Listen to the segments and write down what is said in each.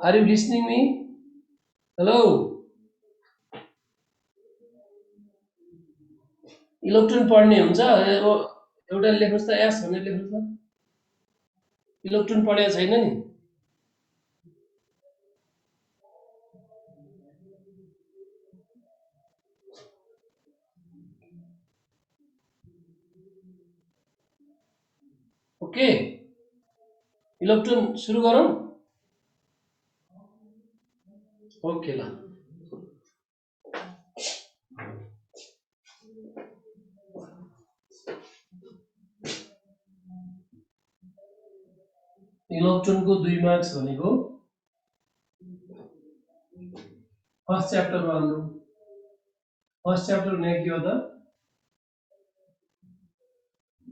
Are you listening me? Hello. Electron पढ्ने हुन्छ एउटा लेख्नुस् त एस भनेर लेख्नुस् त इलेक्ट्रोन पढेको छैन नि ओके इलेक्ट्रोन सुरु गरौँ ओके ल इलेक्ट्रोनको 2 मार्क्स भनेको फर्स्ट च्याप्टरमा हाम्रो फर्स्ट च्याप्टर भनेको के हो त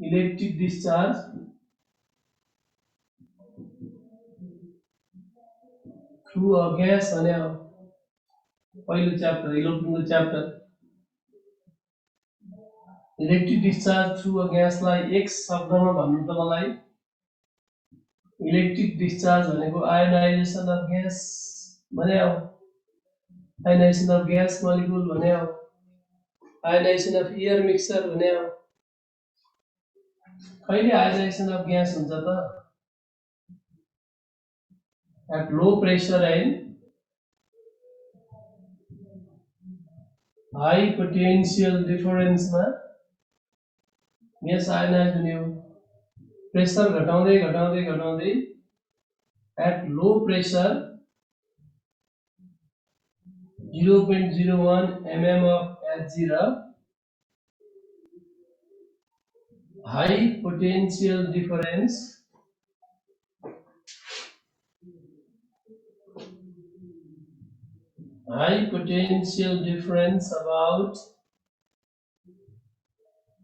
electric discharge through a gas भने पहिलो च्याप्टर इलेक्ट्रोनको chapter electric discharge through a ग्यासलाई एक शब्दमा भन्नु त मलाई इलेक्ट्रिक डिस्चार्ज भनेको आयोनाइजेसन अफ ग्यास भने आयोनाइजेसन अफ ग्यास मोलिक्युल भने आयोनाइजेसन अफ एयर मिक्सचर भने कहिले आयोनाइजेसन अफ ग्यास हुन्छ त at low pressure and high potential difference मा ग्यास आयोनाइज हुने हो pressure घटाउँदै घटाउँदै घटाउँदै at low pressure 0.01 mm of Hg र high potential difference about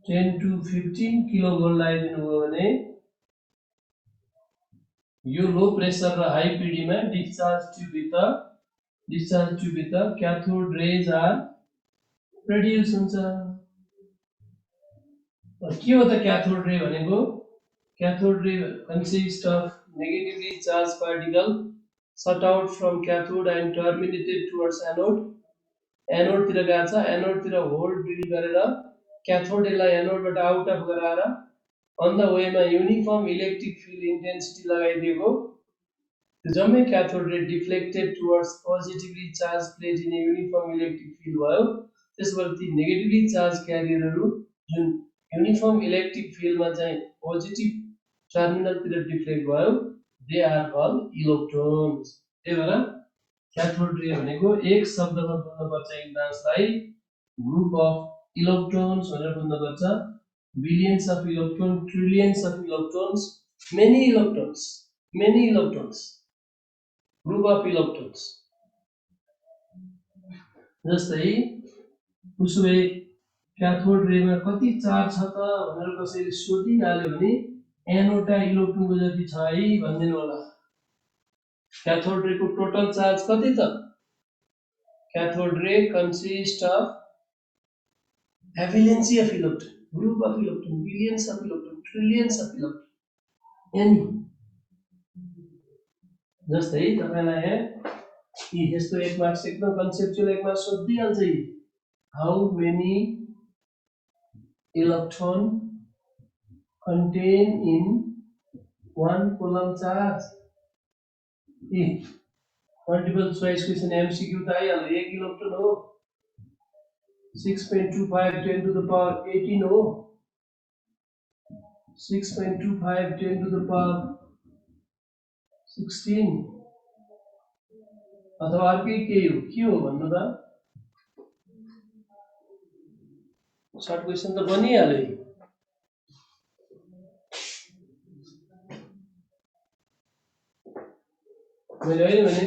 10 to 15 kilovolt लगाइदिनुभयो भने यो लो प्रेसर र हाई पीडी मा डिस्चार्ज ट्युबभित्र क्याथोड रेज आर प्रोड्युस हुन्छ के हो त क्याथोड रे भनेको क्याथोड रे consist of negatively charge particle shot out from cathode and terminated towards anode anode तिर गएको छ एनोड तिर होल्ड बिल्ड गरेर क्याथोड लाई एनोड बाट आउट अफ गराएर अन द वे मा युनिफर्म इलेक्ट्रिक फिल्ड इन्टेन्सिटी लगाइदिएको त्यो जम्मै क्याथोड रे deflected towards positively charge plate in uniform electric field भयो त्यसपछि नेगेटिभली चार्ज क्यारियरहरु जुन युनिफर्म इलेक्ट्रिक फिल्ड मा चाहिँ पोजिटिभ टर्मिनल तिर डिफ्लेक्ट भयो दे आर कल्ड इलेक्ट्रोन्स त्यही भएर क्याथोड रे भनेको एक शब्दमा बुझ्नुपर्छ इक्जाम्सलाई ग्रुप अफ इलेक्ट्रोन्स भनेर बुझ्नुपर्छ billions of electron trillions of electrons many electrons group of electrons जस्तै उसो भए क्याथोड रेमा कति चार्ज छ त भनेर कसैले सोधिहाल्यो भने एनोडा इलेक्ट्रोनको जति छ है भनिदिनु होला cathode ray को total charge कति त cathode ray consist of avalanche of electron group of electron billions of electron trillions of electron any जस्तै तपाईलाई यहाँ यस्तो एक मार्क्स एकदम कन्सेप्चुअल एक मार्क्स सोधिहाल्छ यी how many electron contain in one coulomb charge multiple choice question MCQ त आइहाल्यो 1 इलेक्ट्रोन हो 6.25 10 to the power 18 हो 6.25 10 to the power 16 अथवा अर्कै के हो भन्नु त सर्ट क्वेशन त बनिहाल्यो मैले अहिले भने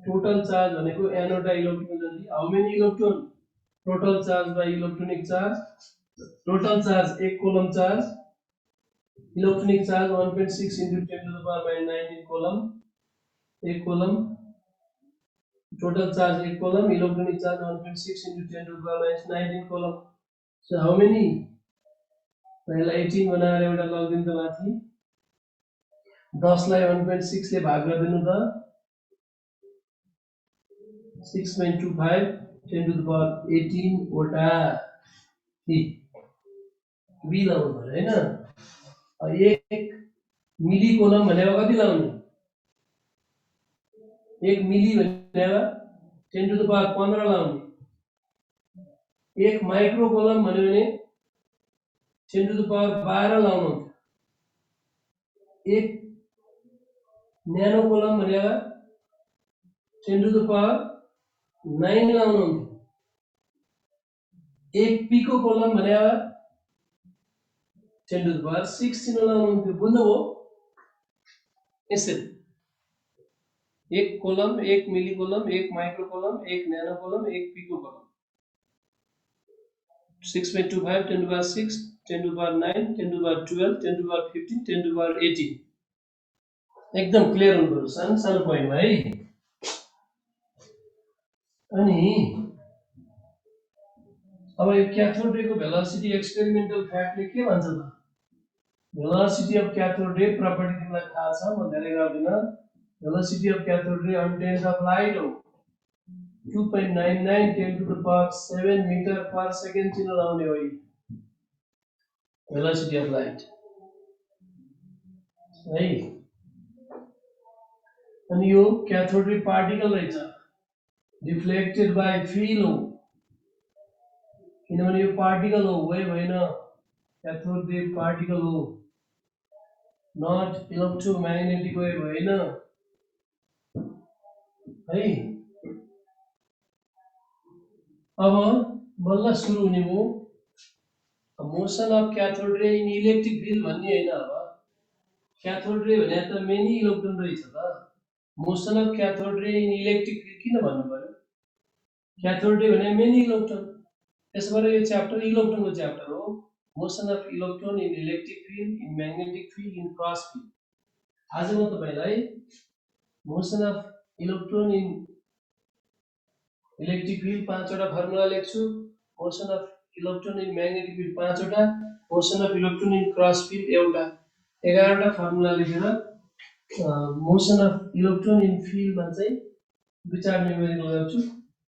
टोटल चार्ज भनेको एनोडा इलेक्ट्रोन जति how many electron total charge by electronic charge total charge 1 coulomb charge electronic charge 1.6 into 10 to the power 19 coulomb 1 coulomb total charge 1 coulomb electronic charge 1.6 into 10 to the power 19 coulomb so how many पहिला 18 बनाएर एउटा लगिदिनु त माथि 10 लाई 1.6 ले भाग गरिदिनु त 6.25 10 to the power 18 वटा बी लाउनु पर्यो हैन। एक मिली कोलम भनेको कति लाउने? एक मिली भनेको 10 to the power 15 लाउने। एक माइक्रो कोलम भन्यो भने 10 to the power 12 लाउनु हुन्छ। एक न्यानो कोलम भनेको 10 to the power 9 लाउनु हुन्छ। एक पिको कोलम भनेको 10 to the power 16 लाउनु हुन्छ। बुझ्नुभयो? यसरी एक कोलम, एक मिली कोलम, एक माइक्रो कोलम, एक न्यानो कोलम, एक pico kolam. 6.25 10 to the power 6 10 to the power 9 10 to the power 12 10 to the power 15 10 to the power 18 एकदम क्लियर हुनु पर्यो सानो सानो पोइन्टमा है। अनि अब यो क्याथोड रेको भेलोसिटी एक्सपेरिमेन्टल फ्याक्टले के भन्छ त? भेलोसिटी अफ क्याथोड रे प्रपर्टी तिमीलाई थाहा छ, म धेरै गर्दिन। भेलोसिटी अफ क्याथोड रे अन टेन्स अफ लाइट हो 2.99 10 to the power 7 meter per second चिन्ह लाउने हो। भेलोसिटी अफ लाइट है। अनि यो क्याथोड रे पार्टिकल रहेछ, डिफ्लेक्टेड बाइ फिल्ड हो, किनभने यो पार्टिकल हो, वेभ होइन। क्याथोड रे पार्टिकल हो, नट इलेक्ट्रोम्याग्नेटिक वेभ होइन है। अब बल्ल सुरु हुने हो मोसन अफ क्याथोड रे इन इलेक्ट्रिक फिल्ड भन्ने होइन। अब क्याथोड रे भने त मेनी इलेक्ट्रोन रहेछ त। मोसन अफ क्याथोड रे इन इलेक्ट्रिक फिल्ड किन भन्नु पर्यो? क्याथोड रे भने मेनी इलेक्ट्रोन, त्यसबाट यो च्याप्टर इलेक्ट्रोनको च्याप्टर हो। Motion of electron in electric field, in magnetic field, in cross field. आज म तपाईलाई motion of electron in electric field 5 वटा फर्मुला लेख्छु, motion of electron in magnetic field 5 वटा, motion of electron in cross field एउटा, 11 वटा formula लेखेर motion of electron in फिल्डमा चाहिँ विचार न्युमेरिकल गर्छु।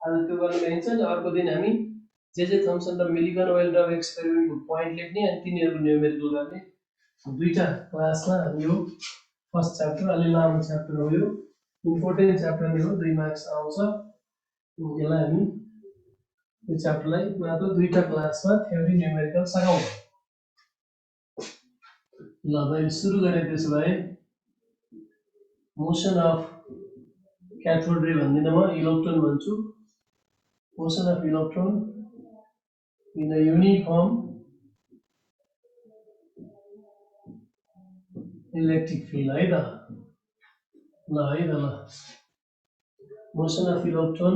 आज त्यो गर्न भइन्छ नि। अर्को दिन हामी जे थम्सन र मिलिगन वेल ड्रग एक्सपेरिमेन्टको पोइन्ट लेख्ने अनि तिनीहरूको न्युमेरिकल गर्ने। दुईटा क्लासमा हामी यो फर्स्ट च्याप्टर अलि लामो च्याप्टर हो, यो इम्पोर्टेन्ट च्याप्टर नै हो, 2 मार्क्स आउँछ। यसलाई हामी यो च्याप्टरलाई मात्र दुईटा क्लासमा थ्योरी न्युमेरिकल सघाउँ। ल मैले सुरु गरेँ। त्यसो भए मोसन अफ क्याथोड रे भन्दिनँ म, इलेक्ट्रोन भन्छु। Motion of electron in a uniform electric field है त। ल है त ल, motion of electron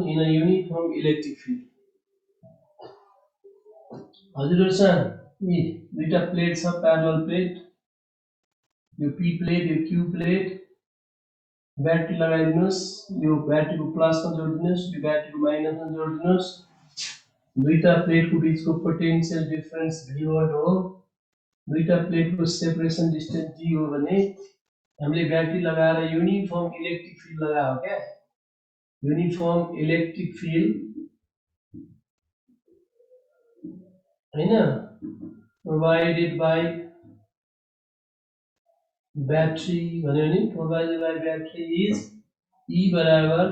in a uniform electric field. हजुरहरु सानो यी दुईटा प्लेट छ, प्यारलल प्लेट, यो पी प्लेट, यो क्यू प्लेट। ब्याट्री लगाइदिनुस्, यो ब्याट्रीको प्लसमा जोडिदिनुस्, यो ब्याट्रीको माइनसमा जोडिदिनुस्। दुईटा प्लेटको बीचको पोटेन्शियल डिफरेन्स V वाट हो। दुईटा प्लेटको सेपरेसन डिस्टेन्स D हो भने हामीले ब्याट्री लगाएर युनिफर्म इलेक्ट्रिक फिल्ड लगायो क्या। युनिफर्म इलेक्ट्रिक फिल्ड हैन, प्रोवाइडेड बाइ ब्याट्री भन्यो नि, provided by battery is E बराबर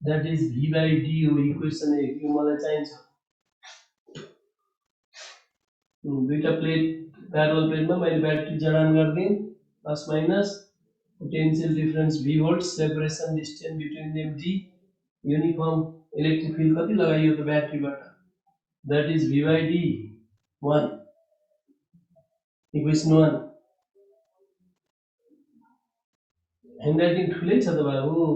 that is V by D हो। इक्वेसन 1 यो मलाई चाहिन्छ। दुईटा प्लेट प्यारलल प्लेटमा मैले ब्याट्री जडान गर्दिएँ, plus minus, potential difference V volt, separation distance between them D। Uniform electric field कति लगाइयो त ब्याट्रीबाट, that is V by D 1। Equation 1। Handwriting ठुलै छ त बाबु।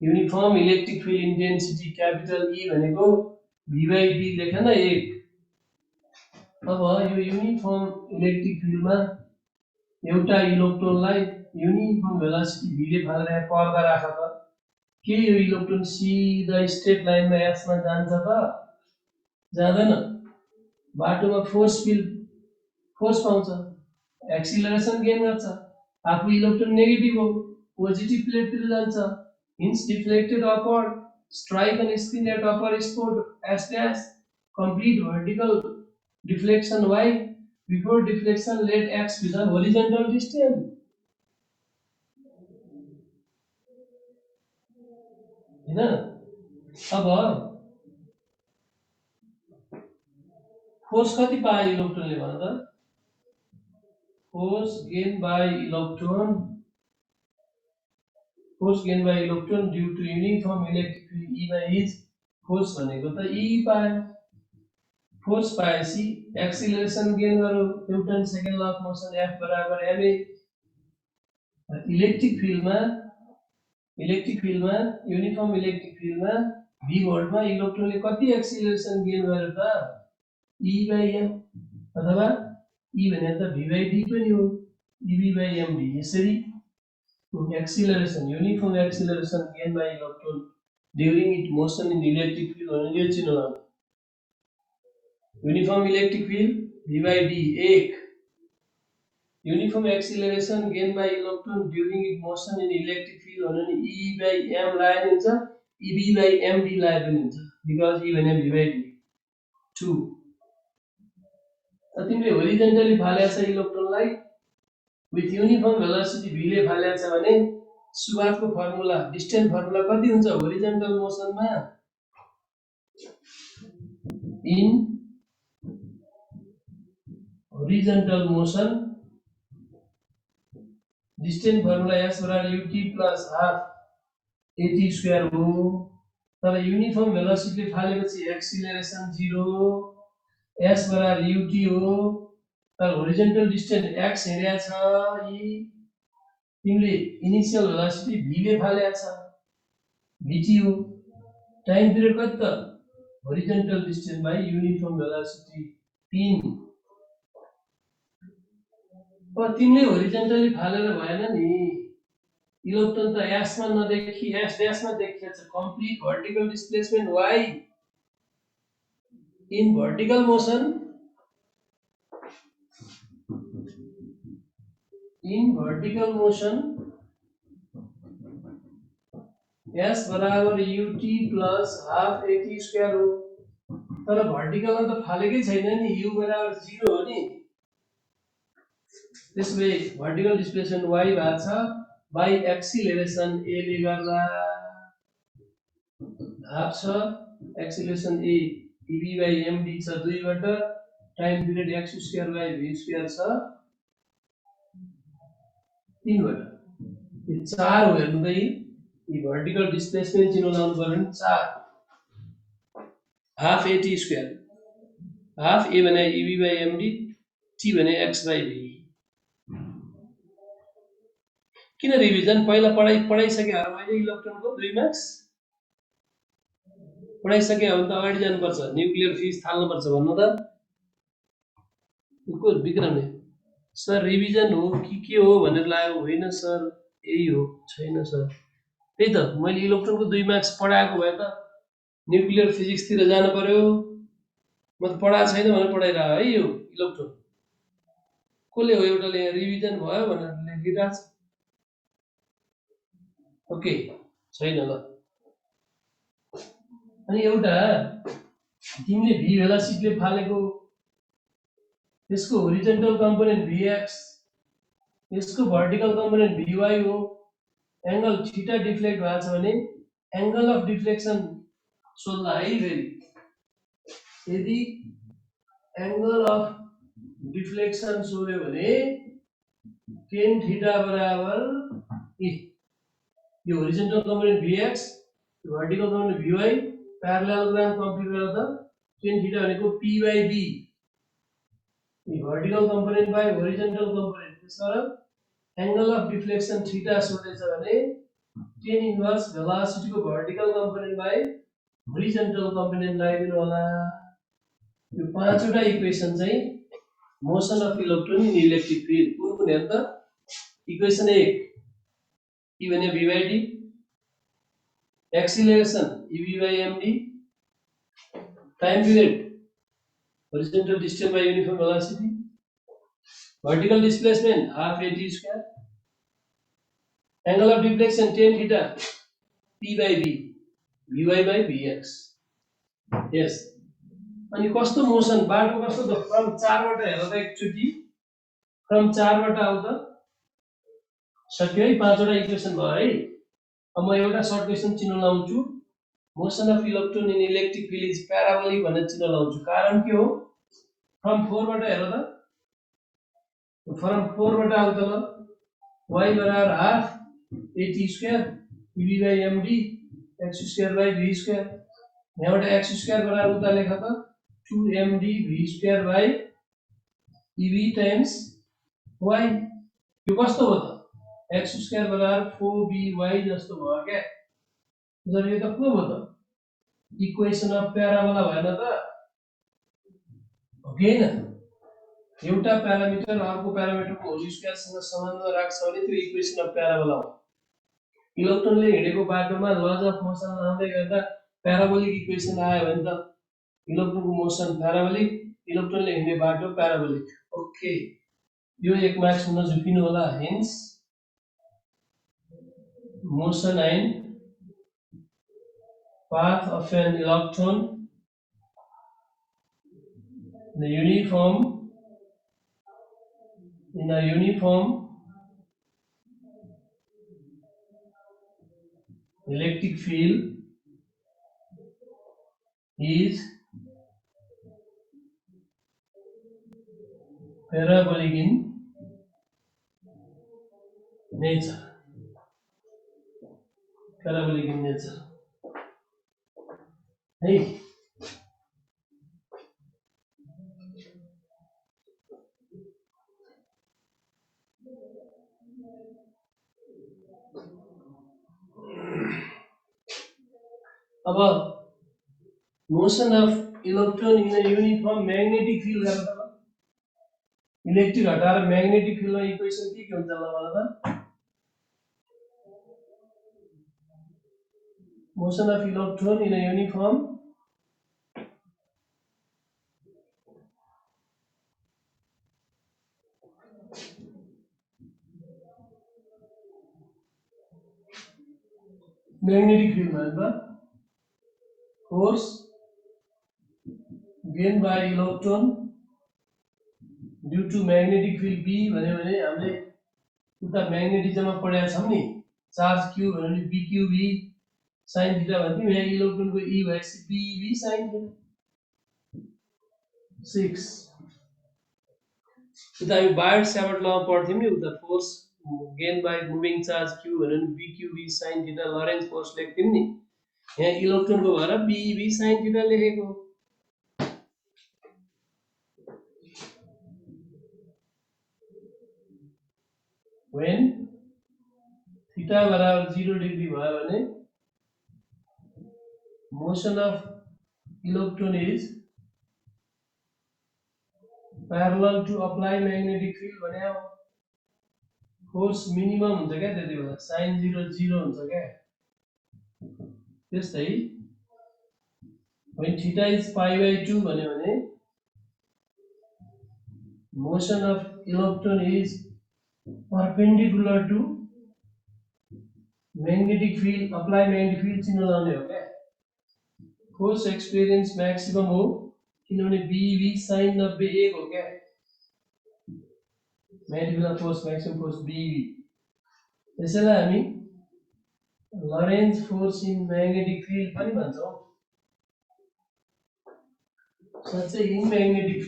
Uniform electric field intensity capital E भनेको V बाइ D लेखेन 1। अब यो युनिफर्म इलेक्ट्रिक फिल्डमा एउटा इलेक्ट्रोनलाई युनिफर्म भेलोसिटी V ले फालेर पर्दा राख त के यो इलेक्ट्रोन सिधा स्ट्रेट लाइनमा S मा जान्छ त? जाँदैन। बाटोमा फोर्स फिल्ड फोर्स पाउँछ, एक्सिलरेसन गेन गर्छ। आफू इलेक्ट्रोन नेगेटिभ हो, पोजिटिभ प्लेटतिर जान्छ, Hence deflected upward, strike on screen at upper spot as dash, complete vertical deflection y. Before deflection, let x be the horizontal distance. है ना? अब force कति पाए इलेक्ट्रोनले भन त? Force gained by electron due to uniform electric field E by H. Force भनेको त E पायो. फोर्स पाएपछि एक्सिलरेसन गेन गरौँ. Newton second law of motion F बराबर ma. इलेक्ट्रिक फिल्डमा युनिफर्म इलेक्ट्रिक फिल्डमा v भोल्टमा इलेक्ट्रोनले कति एक्सिलरेसन गेन गर्यो त? E by m अथवा E भनेको त v by d पनि हो. ev by md. यसरी acceleration, uniform acceleration gained by electron during its motion in electric field भनेर यो चिन्ह लाउनु. Uniform electric field v by d 1. Uniform acceleration gained by electron during its motion in electric field भनेर e by m लाए पनि हुन्छ, ev by md लाए पनि हुन्छ, because e भने v by d. 2. तिमीले horizontally फालेको छ इलेक्ट्रोनलाई with uniform velocity v ले फालेको छ भने सुभातको फर्मुला, डिस्टेन्स फर्मुला कति हुन्छ होरिजन्टल मोसनमा? In horizontal motion distance formula s बराबर ut plus half at square हो. तर युनिफर्म भेलोसिटीले फालेपछि एक्सिलरेसन 0, s बराबर ut हो. तर होरिजन्टल डिस्टेन्स x हिँडेको छ यी. तिमीले इनिशियल भेलोसिटी v ले फालेको छ vt हो. टाइम पिरियड कति त? Horizontal distance by uniform velocity 3. अब तिमीले होरिजन्टली फालेर भएन नि. इलेक्ट्रोन त s मा नदेखि s ड्याश मा देखिएको छ. Complete vertical displacement y in vertical motion s बराबर ut plus half at square हो. तर भर्टिकलमा त फालेकै छैन नि, u बराबर 0 हो नि. त्यसले भर्टिकल डिस्प्लेसमेन्ट y भएको छ बाइ एक्सिलरेसन a ले गर्दा हाफ छ. Acceleration a ev by md छ 2 बाट. Time period x square by v square छ 3 बाट. यो 4 हो. हेर्नु त यी भर्टिकल डिस्प्लेसमेन्ट चिन्ह लाउनु पर्यो नि. 4 half at square. Half a भने ev by md, t भने x by v. किन रिभिजन? पहिला पढाइसके हो मैले इलेक्ट्रोनको 2 मार्क्स पढाइसके हो भने त अगाडि जानुपर्छ. न्युक्लियर फिजिक्स थाल्नुपर्छ भन्नु त. को विक्रमले सर रिभिजन हो कि के हो भनेर लाग्यो. होइन सर यही हो. छैन सर. त्यही त मैले इलेक्ट्रोनको 2 मार्क्स पढाएको भए त न्युक्लियर फिजिक्स तिर जानु पर्यो. म त पढाएको छैन भनेर पढाइरह है. यो इलेक्ट्रोन कसले हो एउटाले रिभिजन भयो भनेर लेखिरहेको छ. ओके छैन ल. अनि एउटा तिमीले v भेलोसिटीले फालेको यसको होरिजन्टल कम्पोनेन्ट vx, यसको भर्टिकल कम्पोनेन्ट vy हो. एंगल थीटा डिफ्लेक्ट भएको छ भने एंगल अफ डिफ्लेक्सन सोध्ला है फेरि. यदि एंगल अफ डिफ्लेक्सन सोध्यो भने tan थीटा बराबर यो horizontal component vx, vertical component vy, parallelogram compute गर्दा tan थीटा भनेको p by b. Vertical component by horizontal component. त्यसबाट एंगल अफ डिफ्लेक्सन थीटा सोधेछ भने tan इन्भर्स भेलोसिटीको vertical component by horizontal component लगाइदिनु होला. यो 5 वटा इक्वेसन चाहिँ motion of electron in electric field कुन कुन हेर्नु त? इक्वेसन 1 e भने v by d, acceleration ev by md, time period horizontal distance by uniform velocity, vertical displacement half at square, angle of deflection tan theta P by V, Vy by Vx. Yes. अनि कस्तो motion बाटो कस्तो त from 4 बाट हेर त एकचोटी from 4 बाट आउ त सक्यो है 5 वटा इक्वेसन भयो है अब म एउटा सर्ट क्वेसन चिन्ह लाउँछु motion of electron in electric field is प्याराबोलिक भनेर चिन्ह लाउँछु कारण के हो फ्रम 4 बाट हेर त फ्रम 4 बाट आउ त ल y बराबर half at square pv by md x square by v square यहाँबाट x स्क्वायर बराबर उता लेख त 2md v square by ev times y यो कस्तो हो त x स्क्वायर बराबर 4by जस्तो भयो क्या जब यो त के भयो त इक्वेसन अफ प्याराबोला भएन त हो कि हैन एउटा प्यारामिटर अर्को प्यारामिटरको होल स्क्वायरसँग सम्बन्ध राख्छ भने त्यो इक्वेसन अफ प्याराबोला हो इलेक्ट्रोनले हिँडेको बाटोमा लज अफ मोसन लाउँदै गर्दा प्याराबोलिक इक्वेसन आयो भने त इलेक्ट्रोनको मोसन प्याराबोलिक इलेक्ट्रोनले हिँड्ने बाटो प्याराबोलिक ओके यो एक मार्क्स हुन झुकिनु होला hence motion and path of an electron in a uniform electric field is parabolic in nature. Parabolic in nature. Hey. अब motion of electron in a uniform magnetic field गर्दा त इलेक्ट्रिक हटाएर magnetic फील्डमा equation के हुन्छ ल भन त motion of electron in a uniform magnetic field मा force gained by electron due to magnetic field B भन्यो भने हामीले उता म्याग्नेटिजममा पढेका छौं नि चार्ज q भन्यो भने bqb sin थीटा भन्थ्यौं यहाँ इलेक्ट्रोनको e भएपछि bv sin थीटा 6 उता हामी बायड स्याबर्ट लमा पढ्थ्यौं नि उता force gain by moving charge q भन्यो भने bqb sin theta Lorentz force लेख्थ्यौं नि यहाँ इलेक्ट्रोनको भएर bv sin थीटा लेखेको when theta बराबर 0 डिग्री भयो भने motion of electron is parallel to apply magnetic field भने फोर्स मिनिमम हुन्छ क्या त्यति बेला sin 0 0 हुन्छ क्या त्यस्तै when theta is pi by 2 भन्यो भने motion of electron is perpendicular to magnetic field apply magnetic field चिन्ह लाउने हो क्या फोर्स एक्सपीरियंस मैक्सिमम हो किनभने bv sin 90 1 हो क्या magnetic force maximum force bv त्यसैलाई हामी Lorentz force in magnetic field पनि भन्छौं साच्चै in magnetic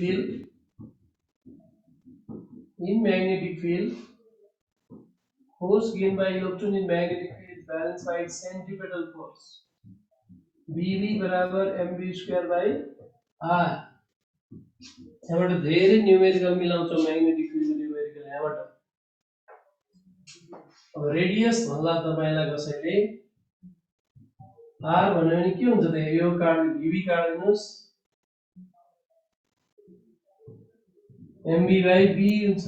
field force gained by electron in magnetic field is balanced by centripetal force bv बराबर mv square by r यहाँबाट धेरै numerical मिलाउँछौं magnetic field numerical यहाँबाट अब radius भन्ला तपाईलाई कसैले r भन्यो भने के हुन्छ त यो कार्ड bv कार्ड दिनुस् mv by b हुन्छ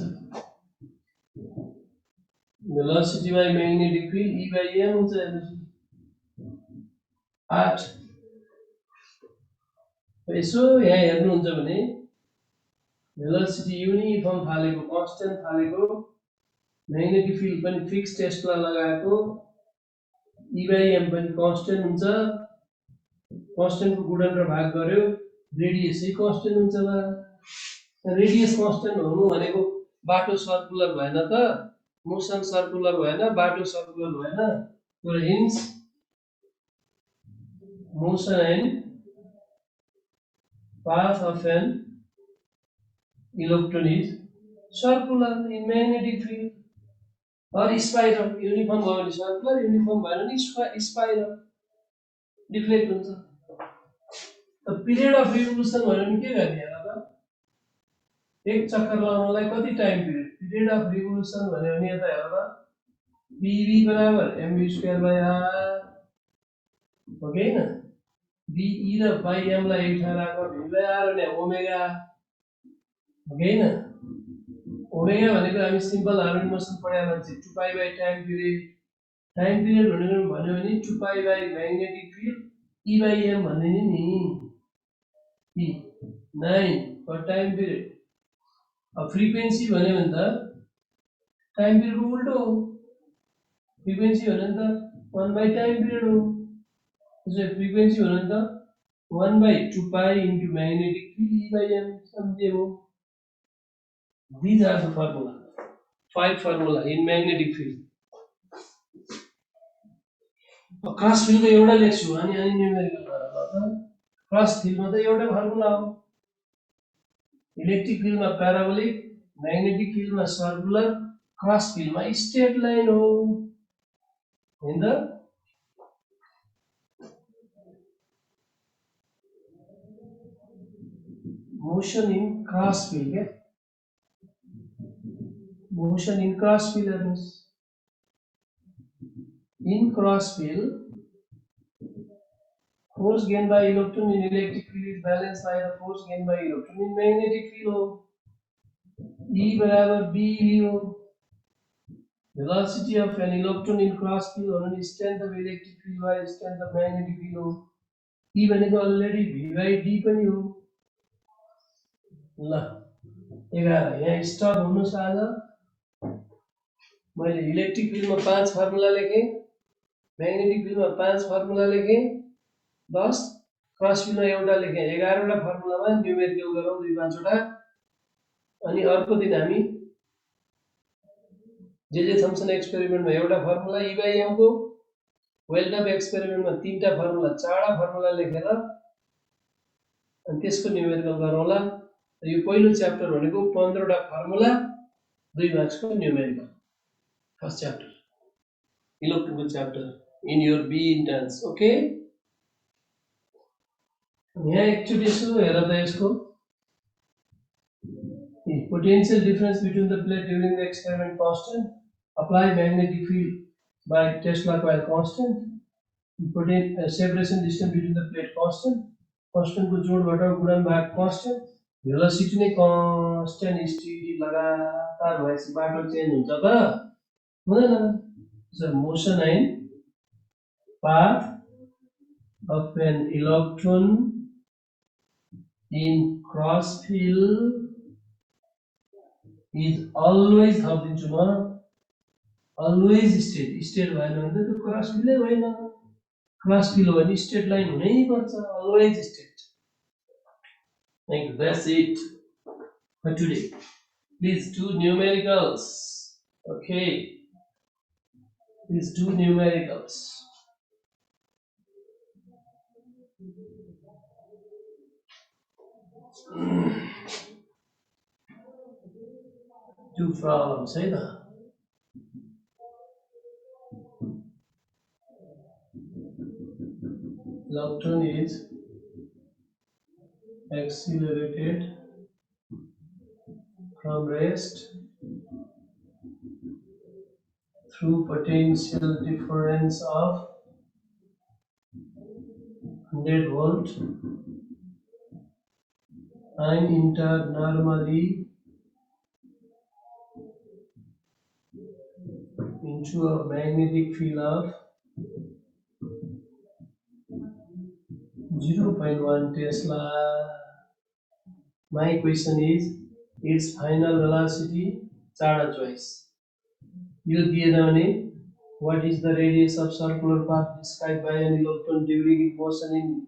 velocity by magnetic field e by m हुन्छ हेर्नुस् 8 यसो यहाँ हेर्नुहुन्छ भने velocity युनिफर्म थालेको कन्स्टेन्ट थालेको म्याग्नेटिक फिल्ड पनि फिक्स टेस्टमा लगाएको E by m पनि कन्स्टेन्ट हुन्छ कन्स्टेन्टको गुणन र भाग गर्यो रेडियस चाहिँ कन्स्टेन्ट हुन्छ बा रेडियस कन्स्टेन्ट हुनु भनेको बाटो सर्कुलर भएन त मोसन सर्कुलर भएन बाटो सर्कुलर भएन so hence motion and path of an electron is circular in magnetic field or spiral uniform भयो भने circular uniform भएन नि spiral डिफ्लेक्ट हुन्छ त पिरियड अफ रिभोल्युसन भन्यो भने के गर्ने होला त एक चक्कर लगाउनलाई कति टाइम पिरियड अफ रिभोल्युसन भन्यो भने यता हेर त bv बराबर mv स्क्वायर बाइ r हो कि हैन be र बाइ m लाई एक ठाउँ राख v बाइ r भने ओमेगा हो कि हैन ओमेगा भनेको हामी सिम्पल हार्मोनिक मोसन पढाए मान्छे 2 पाइ बाइ टाइम पिरियड भनेको भन्यो भने 2 pi by magnetic field e by m भन्ने नि e 9 फर टाइम पिरियड अब फ्रिक्वेन्सी भन्यो भने त टाइम पिरियडको उल्टो हो फ्रिक्वेन्सी भन्यो नि त 1 बाइ टाइम पिरियड हो त्यसै फ्रिक्वेन्सी भन्यो नि त 1 by 2 pi into magnetic field e by m सम्झे हो these are the formula 5 formula in magnetic field cross फिल्डको एउटा लेख्छु अनि न्यूमेरिकल गरेर ल त क्रस फिल्डमा त एउटा फर्मुला हो इलेक्ट्रिक फिल्डमा प्याराबोलिक म्याग्नेटिक फिल्डमा सर्कुलर क्रस फिल्डमा स्ट्रेट लाइन हो हैन त motion in cross field क्या motion in cross field हेर्नुस् in cross field force gained by electron in electric field is balanced by the force gained by electron in magnetic field हो E बराबर BV हो velocity of an electron in cross field हो भने strength of electric field by strength of magnetic field हो E भनेको already V by D पनि हो ल 11 यहाँ स्टप हुनुस् आज मैले इलेक्ट्रिक फिल्डमा 5 फर्मुला लेखे म्याग्नेटिक फिल्डमा 5 फर्मुला लेखे 10 क्रस फिल्डमा एउटा लेखे 11 वटा फर्मुलामा न्यूमेरिकल गरौँ 2-5 वटा अनि अर्को दिन हामी जे थम्सन एक्सपेरिमेन्टमा एउटा फर्मुला E by m को वेल्डअप एक्सपेरिमेन्टमा 3टा फर्मुला 4टा फर्मुला लेखेर अनि त्यसको न्यूमेरिकल गरौँला यो पहिलो च्याप्टर भनेको 15 वटा फर्मुला 2 मार्क्स को न्यूमेरिकल फर्स्ट च्याप्टर इलेक्ट्रोको chapter in your B entrance okay यहाँ एकचोटी यसो हेर त यसको potential difference between the plate during the experiment constant apply magnetic field by Tesla coil constant separation distance between the plate constant को जोड घटाउ गुणन भाग constant velocity नै constant स्थिति लगातार भएपछि बाटो चेन्ज हुन्छ त हुँदैन so motion and path of an electron in cross field is always थपिदिन्छु म always straight भएन भने त त्यो क्रस फिल्ड नै भएन क्रस फिल्ड हो भने स्ट्रेट लाइन हुनै पर्छ always straight thank you that's it for today please do numericals okay please do numericals two problems है त electron is accelerated from rest through potential difference of 100 volt and enter normally into a magnetic field of 0.1 Tesla. My question is its final velocity चारवटा choice यो दिएन भने What is the radius of circular path described by an electron during its motion in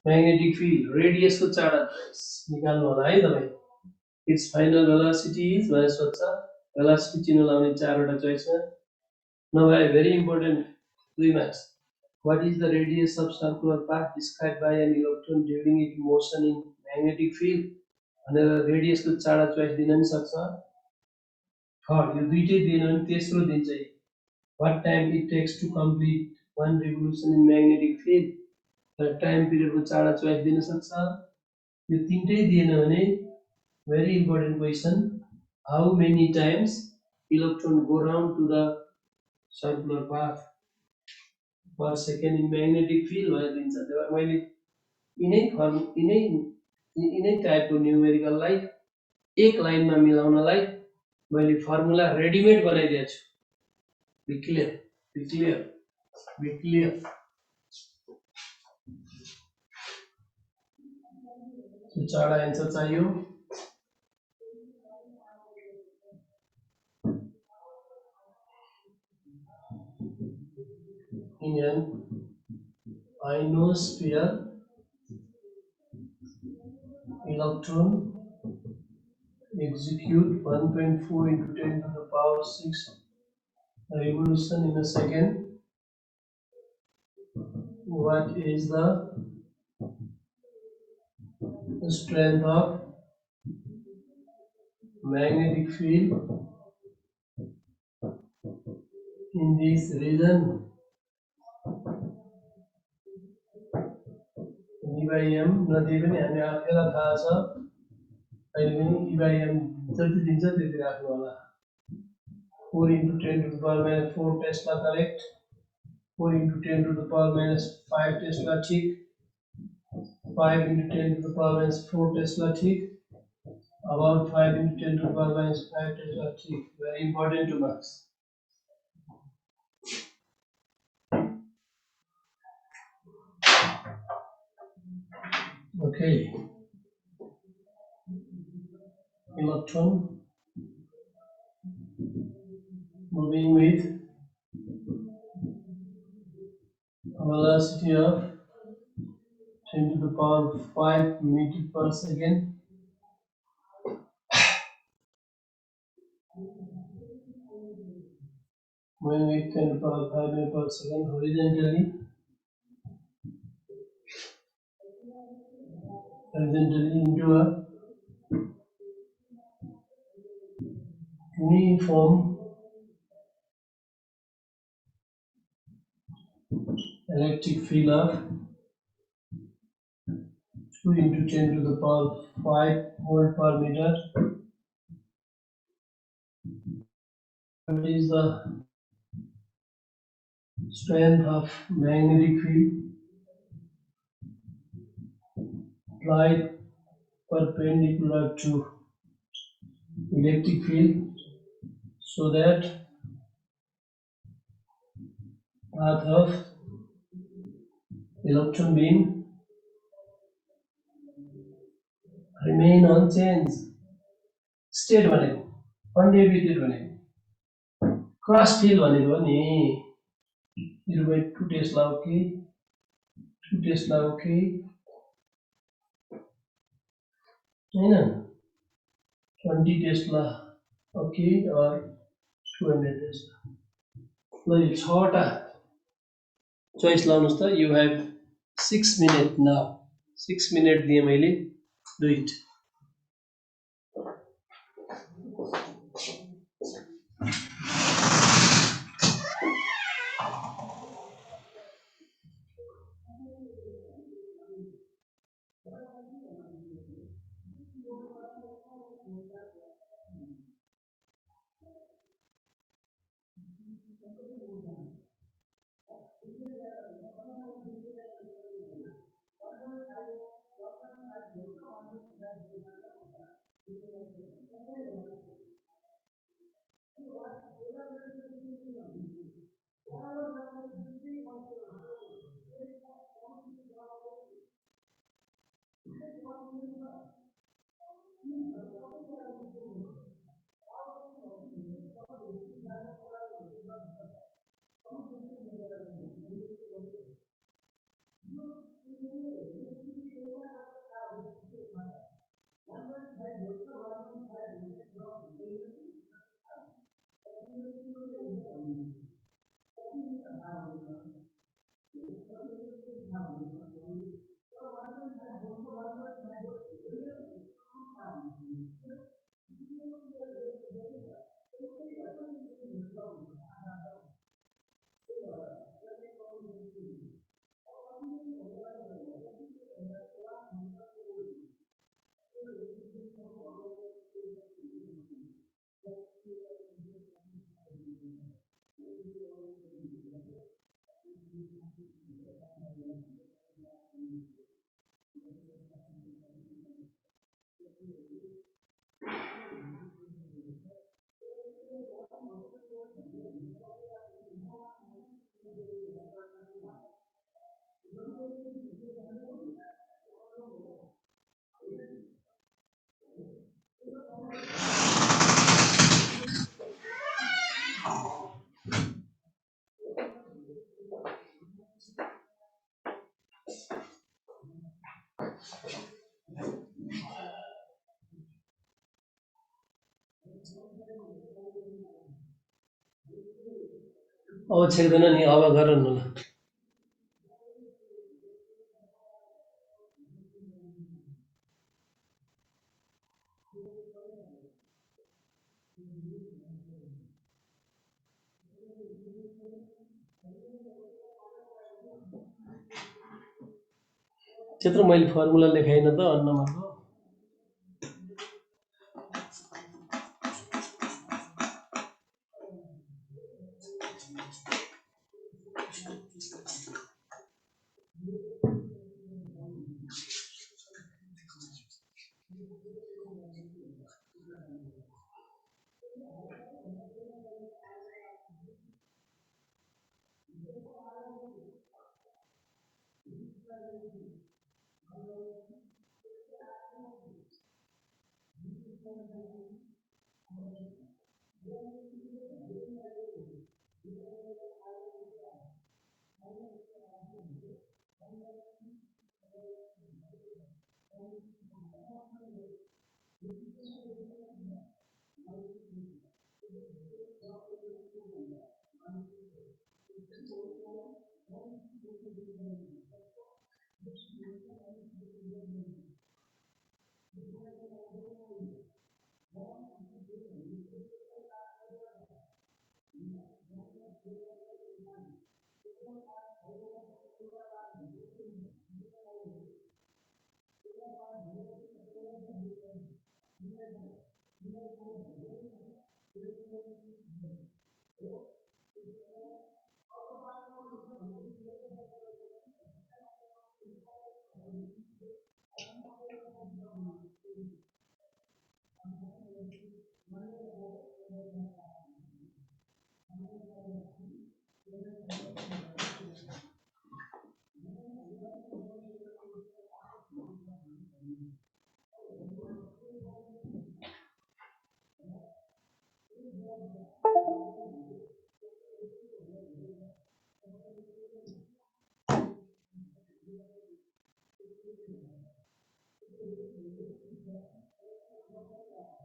magnetic field? Radius को चाडा निकाल्नु होला है तपाई. Its final velocity is भनेर सोध्छ. Velocity चिन्ह लाउने चारवटा चोइसमा. नभए very important 2 marks. What is the radius of circular path described by an electron during its motion in magnetic field? भनेर रेडियस को चारवटा चोइस दिन नि सक्छ. थर्ड यो दुईटै दिएन भने तेस्रो दिन चाहिँ what time it takes to complete one revolution in magnetic field. र टाइम पिरियड को चारवटा चोइस दिन सक्छ. यो तीनटै दिएन भने very important question, how many times electron go round to the circular path per second in magnetic field भनेर दिन्छ. त्यही भएर मैले यिनै टाइपको न्युमेरिकललाई एक लाइनमा मिलाउनलाई मैले फर्मुला रेडीमेड बनाइदिएको छु. Be clear, be clear, be clear. So चारवटा आन्सर चाहियो. In an ionosphere, electron execute 1.4 into 10 to the power 6 revolution in a second. What is the strength of magnetic field in this region? E by m नदिए पनि हामी आफैलाई थाहा छ. अहिले पनि E by m जति दिन्छ त्यति राख्नु होला. 4 into 10 to the power minus 4 Tesla correct. 4 into 10 to the power minus 5 Tesla ठीक. 5 into 10 to the power minus 4 Tesla ठीक. About 5 into 10 to the power minus 5 Tesla ठीक. Very important to marks. Okay. Electron moving with a velocity of 10 to the power 5 meter per second. Moving with 10 to the power 5 meter per second horizontally into a uniform electric field of 2 into 10 to the power 5 volt per meter. What is the strength of magnetic field right perpendicular to electric field so that path of electron beam remain unchanged. State भनेको undeviated भनेको cross field भनेको नि 0/2 Tesla okay, 2 Tesla okay, हैन 20 Tesla okay or 200 Tesla. ल यो 6 वटा choice लाउनुस् त. You have 6 minutes now. 6 minutes दिए मैले. Do it. अब छेक्दैन नि, अब गर न ल। त्यत्रो मैले फर्मुला लेखाइन त अन्नमाको।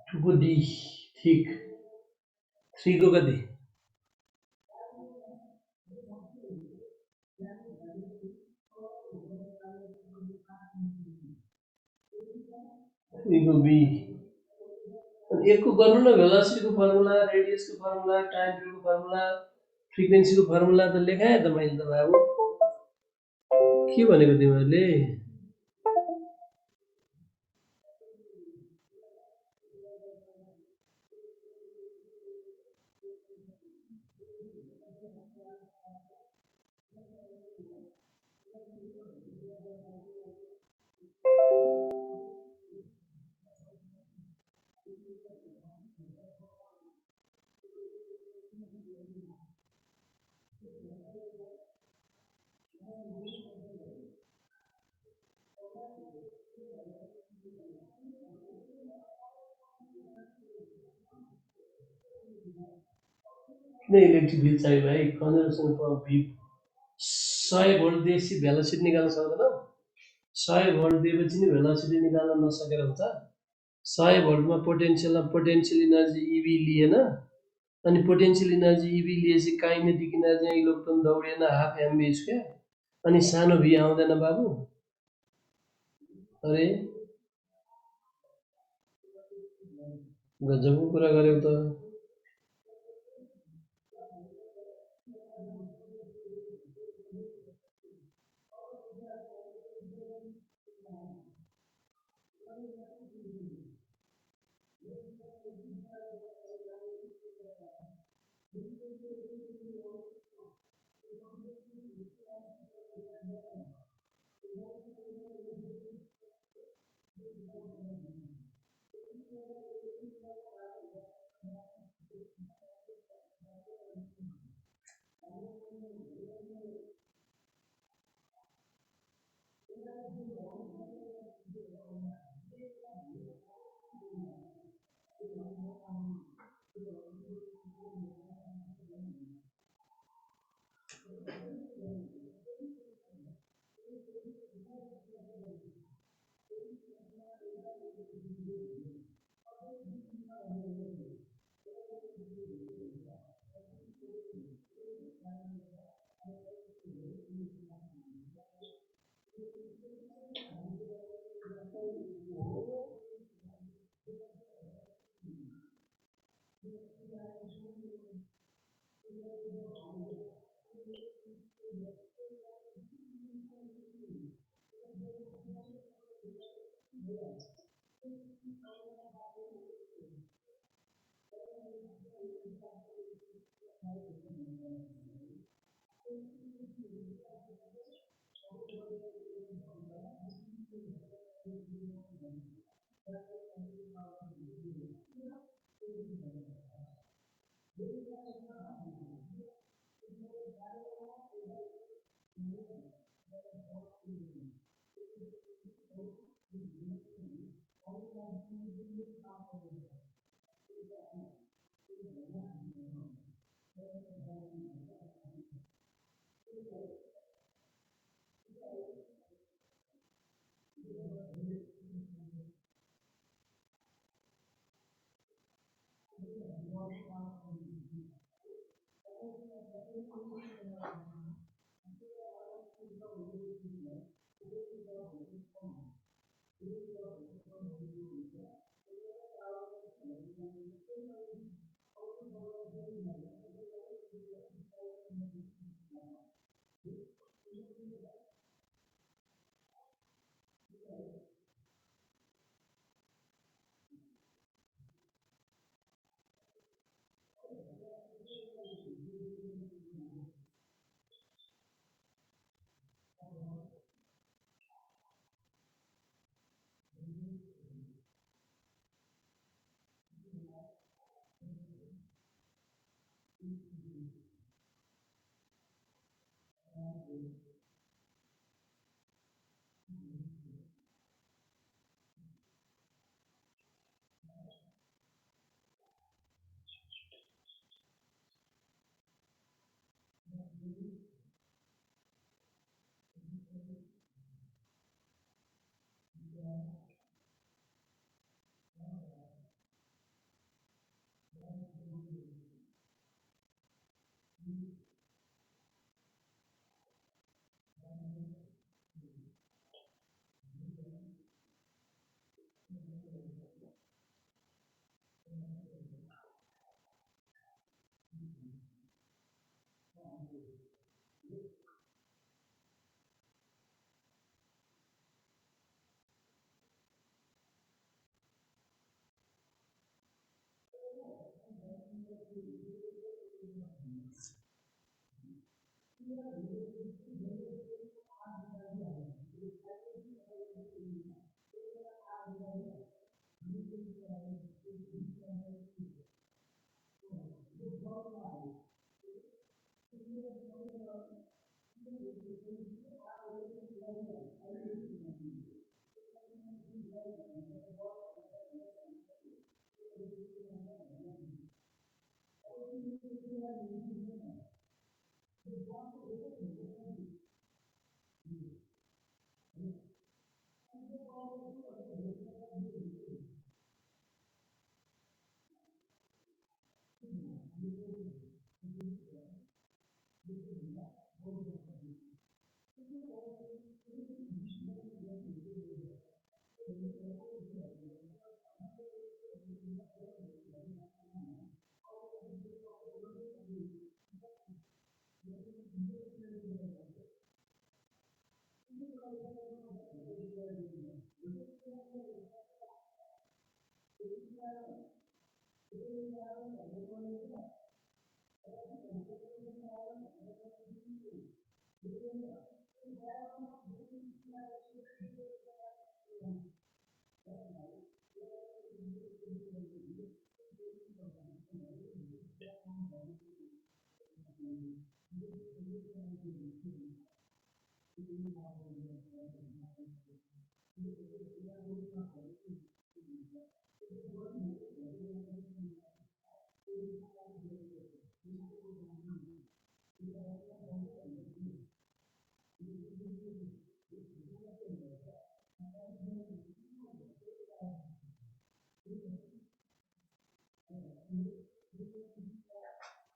टुको डी थिक, 3 को कति? को बी। एक को गर्नु न, भेलोसिटीको फर्मुला, रेडियसको फर्मुला, टाइम पिरियडको फर्मुला, फ्रिक्वेन्सीको फर्मुला त लेखाए त मैले त बाबु। के भनेको तिमीहरूले? किन इलेक्ट्रिक फिल्ड चाहियो भाइ? कन्जर्भेसन अफ भी 100 भोल्ट दिएपछि भेलोसिटी निकाल्न सक्दैनौ? 100 भोल्ट दिएपछि नि भेलोसिटी निकाल्न नसकेर हुन्छ? 100 भोल्टमा पोटेन्सियल इनर्जी इबी लिएन, अनि पोटेन्सियल इनर्जी इभी लिएपछि काइनेटिक इनर्जी यहाँ इलेक्ट्रोन दौडेन हाफ एमबी स्क्वायर अनि सानो भी आउँदैन बाबु अरे गजबको कुरा गर्यौ त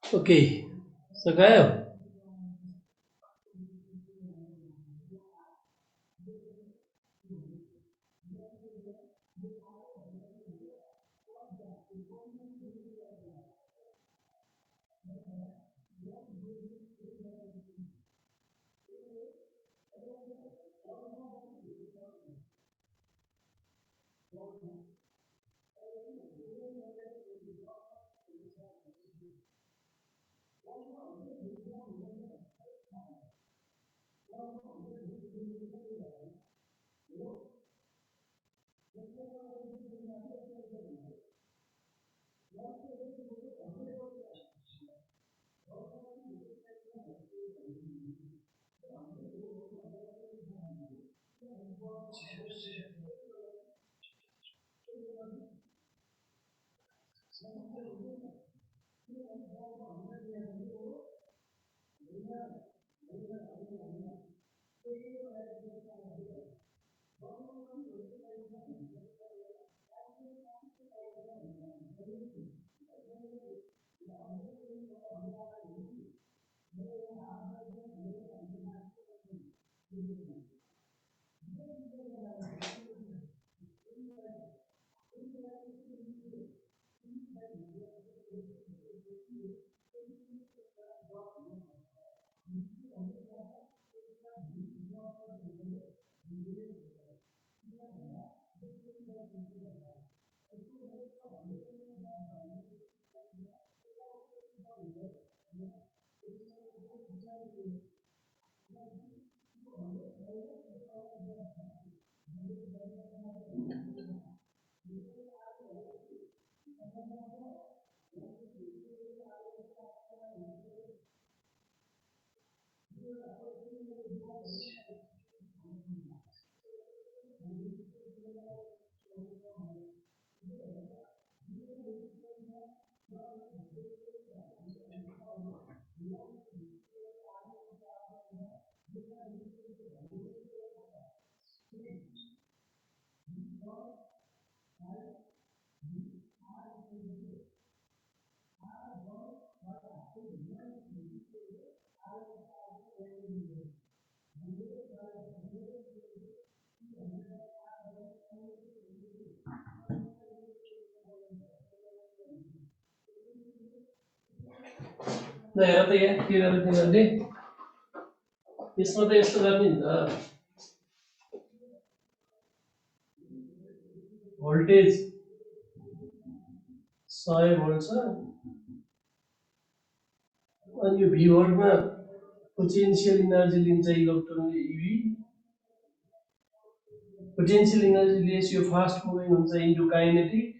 ओके सकायो ल हेर त यहाँ के गरेर तिमीहरूले यसमा त यस्तो गर्ने नि त भोल्टेज 100 भोल्ट छ अनि यो भी भोल्टमा पोटेन्शियल इनर्जी लिन्छ इलेक्ट्रोनले इभी पोटेन्शियल इनर्जी लिएपछि यो फास्ट मुभिङ हुन्छ इन्टु काइनेटिक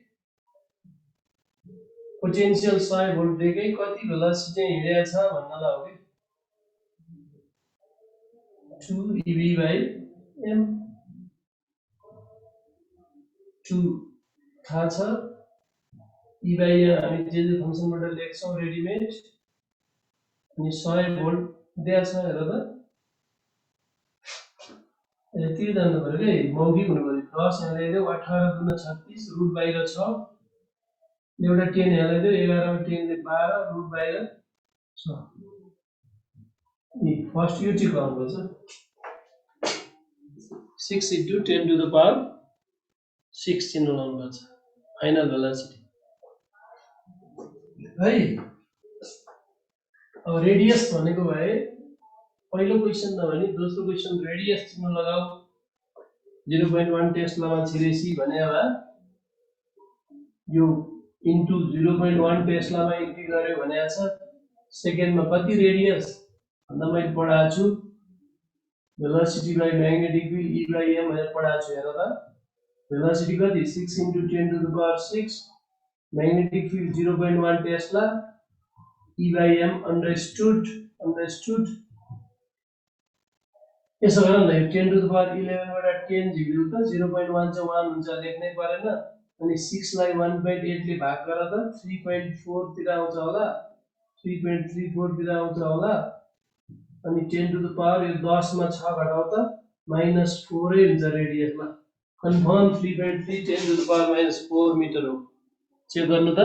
पोटेन्शियल 100 भोल्ट दिएकै कति भेलोसिटी हिँडेको छ भन्नलाई हो कि 2 ev by m 2 थाहा छ e by हामी जे जे फंक्सनबाट लेख्छौं रेडिमेड अनि 100 भोल्ट दिया छ हेर त यति जान्नु पर्यो के मौखिक हुनु पर्यो 10 यहाँ ल्याइदेऊ 18 गुना 36 रुट बाहिर 6 एउटा 10 यहाँ ल्याइदेऊ 11 मा 10 ले 12 रुट बाहिर 6 फर्स्ट यो टिक गर्नुपर्छ 6 into 10 to the power 16 बनाउनुपर्छ फाइनल भेलोसिटी है अब रेडियस भनेको भए पहिलो क्वेशन नभनी दोस्रो क्वेशन रेडियस चिन्ह लगाऊ 0.1 टेस्लामा छिरेसी भने भए यो इन्टु 0.1 टेस्लामा इन्ट्री गर्यो भनेको छ सेकेन्डमा कति रेडियस भन्दा मैले पढाएको छु velocity by magnetic field E by M भनेर पढाएको छु हेर त भेलोसिटी कति 6 into 10 to the power 6 magnetic field 0.1 tesla E by M understood यसो गर न 10 टु द पावर 11 बाट 10 झिक्यो त 0.1 चाहिँ 1 हुन्छ लेख्नै परेन अनि 6 लाई 1.8 ले भाग गर त 3.4 तिर आउँछ होला 3.34 तिर आउँछ होला अनि 10 टु द पावर यो 10 मा 6 घटाउ त -4 हुन्छ रेडियसमा confirm 3.3 10 to the power -4 meter हो चेक गर्नु त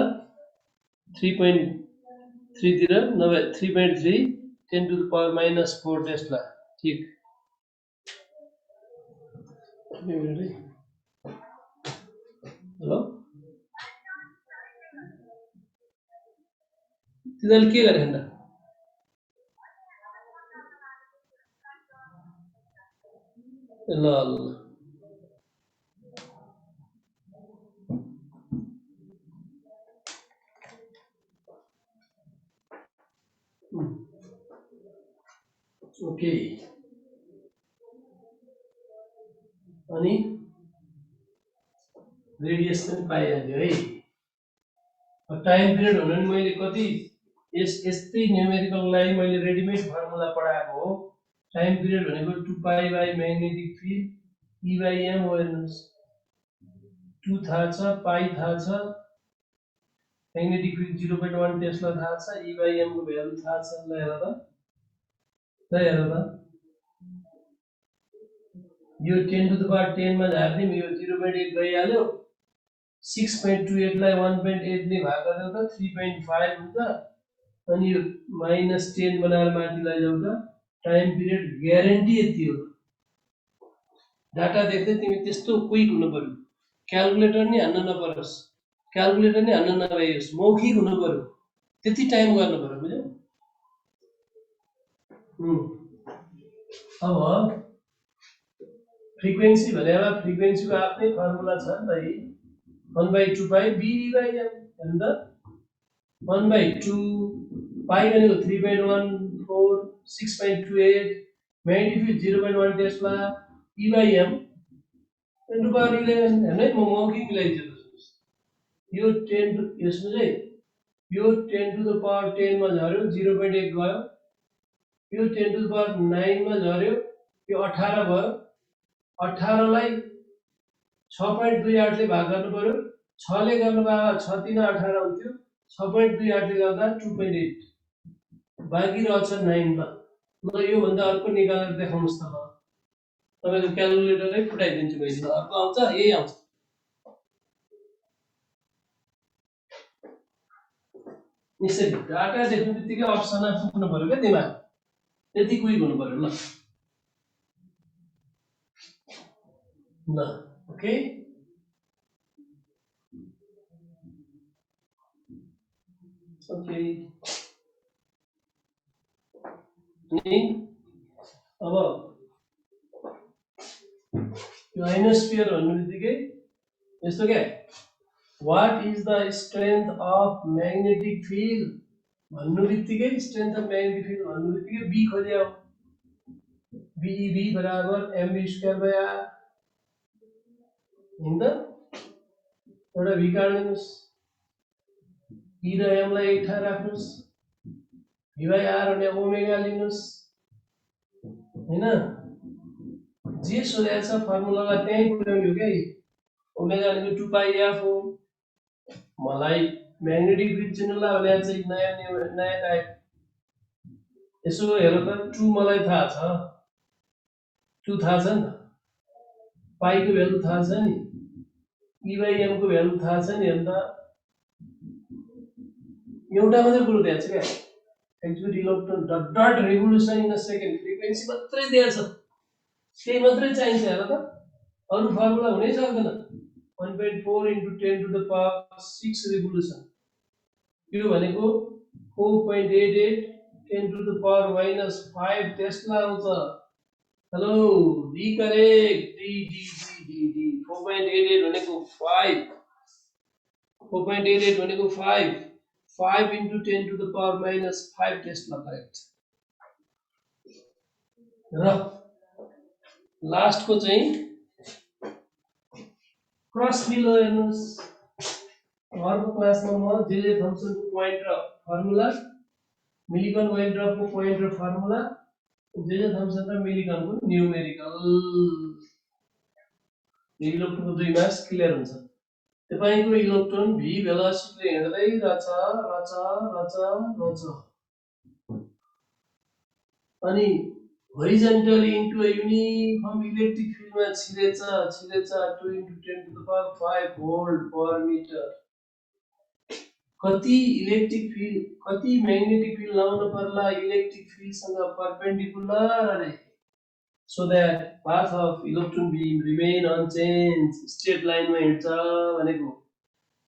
3.3 तिर नभए 3.3 10 टु द पावर -4 टेस्ला ठीक हेलो तिनीहरूले के गरे अन्त ल ल ओके अनि रेडियस पनि पाइहाल्यो है टाइम पिरियड हुन नि मैले कति यस्तै न्युमेरिकललाई मैले रेडिमेड फर्मुला पढाएको हो टाइम पिरियड भनेको 2 pi by magnetic field E by M हो हेर्नुहोस् 2 थाहा छ पाई थाहा छ म्याग्नेटिक फिल्ड 0.1 टेस्ला थाहा छ E बाई M को भ्यालु थाहा छ ल हेर त यो 10 टु द पावर 10 मा झार्दिम यो 0.8 गइहाल्यो 6.28 लाई 1.8 ले भाग गर्दा त 3.5 हुन्छ अनि यो -10 बनाएर माथि लैजाऊ त टाइम पिरियड ग्यारेन्टी यति हो डाटा देख्दै तिमी त्यस्तो क्विक हुनु पर्यो क्याल्कुलेटर नि हान्न नपरोस् क्याल्कुलेटर नि हान्न नभइयोस् मौखिक हुनु पर्यो त्यति टाइम गर्नु पर्यो बुझ्यौ अब फ्रिक्वेन्सी भनेर फ्रिक्वेन्सीको आफ्नै फर्मुला छ नि त 1/2 पाई B बाई M हेर्नु त 1/2 पाई भनेको 3.14 6.28 magnetic field 0.1 tesla E by M 10 to power 11 हेर्नु है म मौखिक मिलाइदिन्छु यो 10 यसमा चाहिँ यो 10 टु द पावर 10 मा झर्यो 0.1 गयो यो 10 टु द पावर 9 मा झर्यो यो 18 भयो 18 लाई 6.28 ले भाग गर्नु पर्यो 6 ले गर्नु भए 6 3 18 हुन्थ्यो 6.28 ले गर्दा 2.8 बाँकी रहन्छ 9 मा ल यो भन्दा अर्को निकालेर देखाउनुस् त ल तपाईको क्याल्कुलेटरै फुटाइदिन्छु मैले अर्को आउँछ यही आउँछ यसरी डाटा देख्नु बित्तिकै अप्सनमा पुग्नु पर्यो के दिमाग त्यति क्विक हुनु पर्यो ल ल ओके ओके अनि अब यो आइनोस्फियर भन्नु बित्तिकै यस्तो क्या What is the strength of magnetic field? भन्नु बित्तिकै strength of magnetic field भन्नु बित्तिकै B खोज्यो BEB बराबर mv स्क्वायर बाइ r हैन त एउटा V काट्नुस् E र M लाई एक ठाउँ राख्नुस् V बाइ r भने ओमेगा लिनुस् हैन जे सोधेको छ फर्मुलालाई त्यही पुर्याउने हो के ओमेगा भनेको 2 पाई f हो मलाई म्याग्नेटिक फिल्ड चिन्नुला भने चाहिँ नयाँ टाइप यसो हेर त 2 मलाई थाहा छ 2 थाहा छ नि पाई को भ्यालु थाहा छ नि E बाइ M को भ्यालु थाहा छ नि अन्त एउटा मात्रै कुरो दिएको छ क्या actually electron dot revolution in a second frequency मात्रै दिएको छ त्यही मात्रै चाहिन्छ हेर त अरु फर्मुला हुनै सक्दैन 1.4 into 10 to the power 6 revolution यो भनेको 4.88 10 to the power minus 5 Tesla आउँछ हेलो डी करेक्ट डी 4.88 भनेको 5 4.88 भनेको 5 5 into 10 to the power minus 5 Tesla correct र लास्ट को चाहिँ क्रस फिल हेर्नुस् अर्को क्लासमा म जे थम्सन को पोइन्ट र फर्मुला मिलिकन वेल ड्रप को पोइन्ट र फर्मुला जे थम्सन र मिलिकन को न्यूमेरिकल इलेक्ट्रोन को दुई मास क्लियर हुन्छ तपाईको इलेक्ट्रोन v भेलोसिटीले हिँड्दै रछ अनि horizontally into a uniform electric field में छिरेचा 2 into 10 to the power 5 volt per meter कति इलेक्ट्रिक फिल्ड कति मैग्नेटिक फिल्ड लाउन पर्ला इलेक्ट्रिक फिल्ड सँग परपेंडिकुलर अरे so that path of electron beam remain unchanged straight line में हिँड्छ भनेको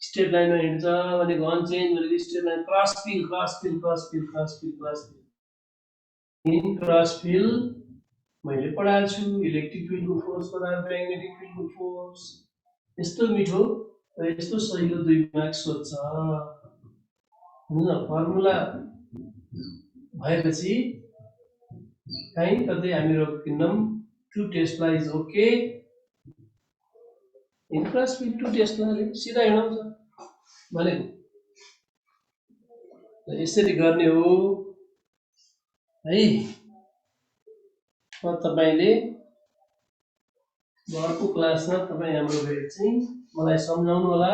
straight line में हिँड्छ भनेको unchanged भनेको straight line cross field in cross field मैले पढाएको छु इलेक्ट्रिक फिल्ड को फोर्स पढाएको म्याग्नेटिक फिल्ड को फोर्स यस्तो मिठो र यस्तो सजिलो दुई मार्क्स सोध्छ हैन फर्मुला भएपछि कहीं कतै हामी रोकिन्नम 2 Tesla is okay in cross field 2 Tesla ले सिधा हिँडाउँछ भनेको यसरी गर्ने हो है तपाईले अर्को क्लासमा तपाई हाम्रो भेट चाहिँ मलाई सम्झाउनु होला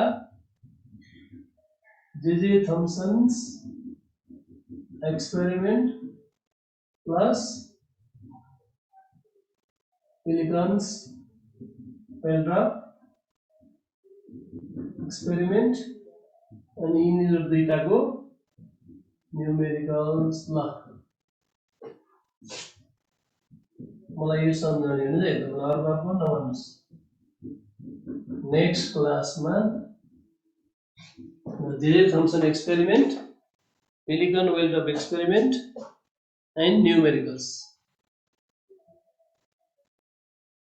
J Thomson's experiment plus Millikan's oil drop experiment अनि यिनीहरु दुईटाको न्यूमेरिकल्स ल मलाई यो सम्झाउने हो नि एकदम अर्को नभन्नुस् नेक्स्ट क्लासमा जे Thompson experiment Millikan well drop experiment and numericals